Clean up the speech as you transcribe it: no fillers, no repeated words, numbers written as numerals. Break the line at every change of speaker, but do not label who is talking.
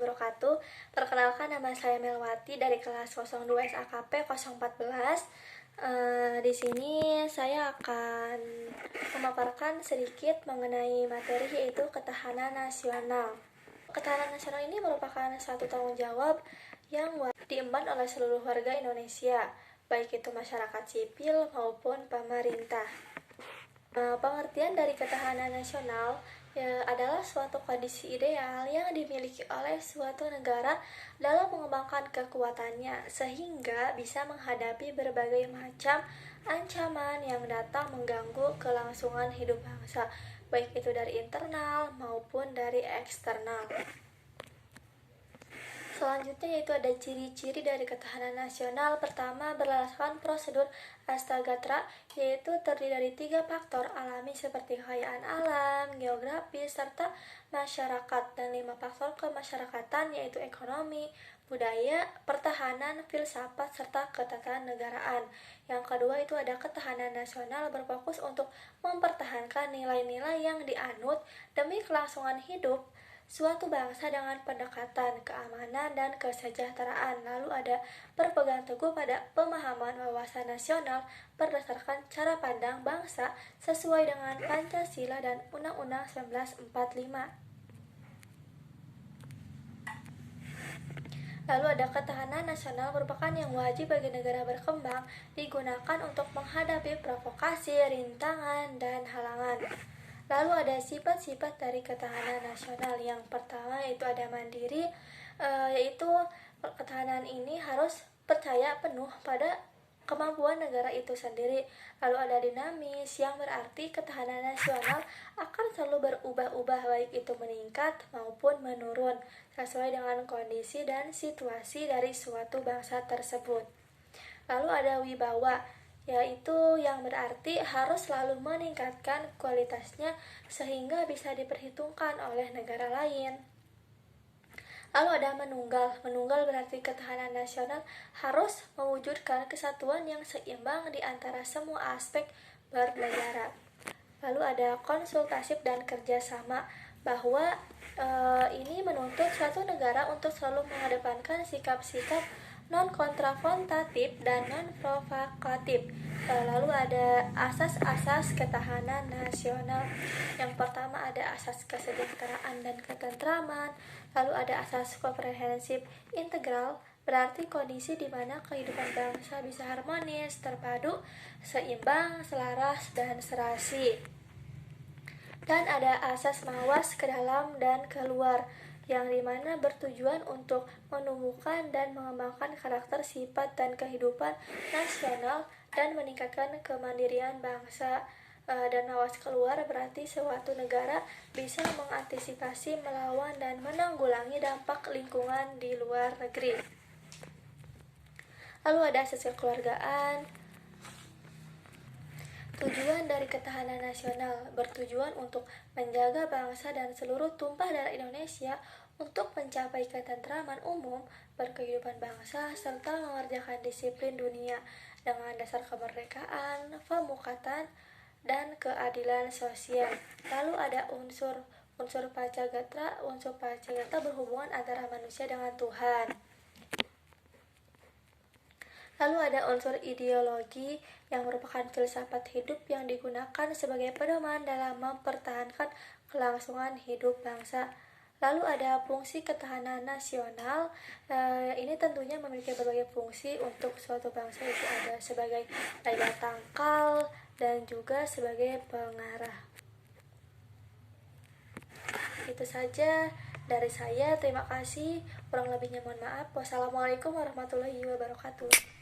wabarakatuh. Perkenalkan, nama saya Melwati dari kelas 02 SAKP 014. Di sini saya akan memaparkan sedikit mengenai materi, yaitu ketahanan nasional. Ketahanan nasional ini merupakan satu tanggung jawab yang diemban oleh seluruh warga Indonesia, baik itu masyarakat sipil maupun pemerintah. Pengertian dari ketahanan nasional adalah suatu kondisi ideal yang dimiliki oleh suatu negara dalam mengembangkan kekuatannya sehingga bisa menghadapi berbagai macam ancaman yang datang mengganggu kelangsungan hidup bangsa, baik itu dari internal maupun dari eksternal. Selanjutnya yaitu ada ciri-ciri dari ketahanan nasional. Pertama, berdasarkan prosedur Astagatra, yaitu terdiri dari 3 faktor alami seperti kekayaan alam, geografis, serta masyarakat, dan 5 faktor kemasyarakatan yaitu ekonomi, budaya, pertahanan, filsafat, serta ketatanegaraan. Yang kedua itu ada ketahanan nasional berfokus untuk mempertahankan nilai-nilai yang dianut demi kelangsungan hidup suatu bangsa dengan pendekatan keamanan dan kesejahteraan. Lalu ada berpegang teguh pada pemahaman wawasan nasional berdasarkan cara pandang bangsa sesuai dengan Pancasila dan Undang-Undang 1945. Lalu ada ketahanan nasional merupakan yang wajib bagi negara berkembang digunakan untuk menghadapi provokasi, rintangan, dan halangan. Lalu ada sifat-sifat dari ketahanan nasional. Yang pertama yaitu ada mandiri, yaitu ketahanan ini harus percaya penuh pada kemampuan negara itu sendiri. Lalu ada dinamis, yang berarti ketahanan nasional akan selalu berubah-ubah, baik itu meningkat maupun menurun sesuai dengan kondisi dan situasi dari suatu bangsa tersebut. Lalu ada wibawa, yaitu yang berarti harus selalu meningkatkan kualitasnya sehingga bisa diperhitungkan oleh negara lain. Lalu ada menunggal. Menunggal berarti ketahanan nasional harus mewujudkan kesatuan yang seimbang di antara semua aspek bernegara. Lalu ada konsultasif dan kerjasama, bahwa ini menuntut suatu negara untuk selalu mengedepankan sikap-sikap non-konfrontatif dan non-provokatif. Lalu ada asas-asas ketahanan nasional. Yang pertama ada asas kesejahteraan dan ketentraman. Lalu ada asas komprehensif integral, berarti kondisi di mana kehidupan bangsa bisa harmonis, terpadu, seimbang, selaras, dan serasi. Dan ada asas mawas ke dalam dan keluar, yang dimana bertujuan untuk menumbuhkan dan mengembangkan karakter, sifat, dan kehidupan nasional dan meningkatkan kemandirian bangsa. Dan awas keluar berarti suatu negara bisa mengantisipasi, melawan, dan menanggulangi dampak lingkungan di luar negeri. Lalu ada asas kekeluargaan. Tujuan dari ketahanan nasional bertujuan untuk menjaga bangsa dan seluruh tumpah darah Indonesia untuk mencapai ketentraman umum, berkehidupan bangsa, serta mengerjakan disiplin dunia dengan dasar kemerdekaan, pemukatan, dan keadilan sosial. Lalu ada unsur Pancagatra. Unsur Pancagatra berhubungan antara manusia dengan Tuhan. Lalu ada unsur ideologi, yang merupakan filsafat hidup yang digunakan sebagai pedoman dalam mempertahankan kelangsungan hidup bangsa. Lalu ada fungsi ketahanan nasional. Ini tentunya memiliki berbagai fungsi untuk suatu bangsa, yaitu ada sebagai daya tangkal dan juga sebagai pengarah. Itu saja dari saya, terima kasih. Kurang lebihnya mohon maaf. Wassalamualaikum warahmatullahi wabarakatuh.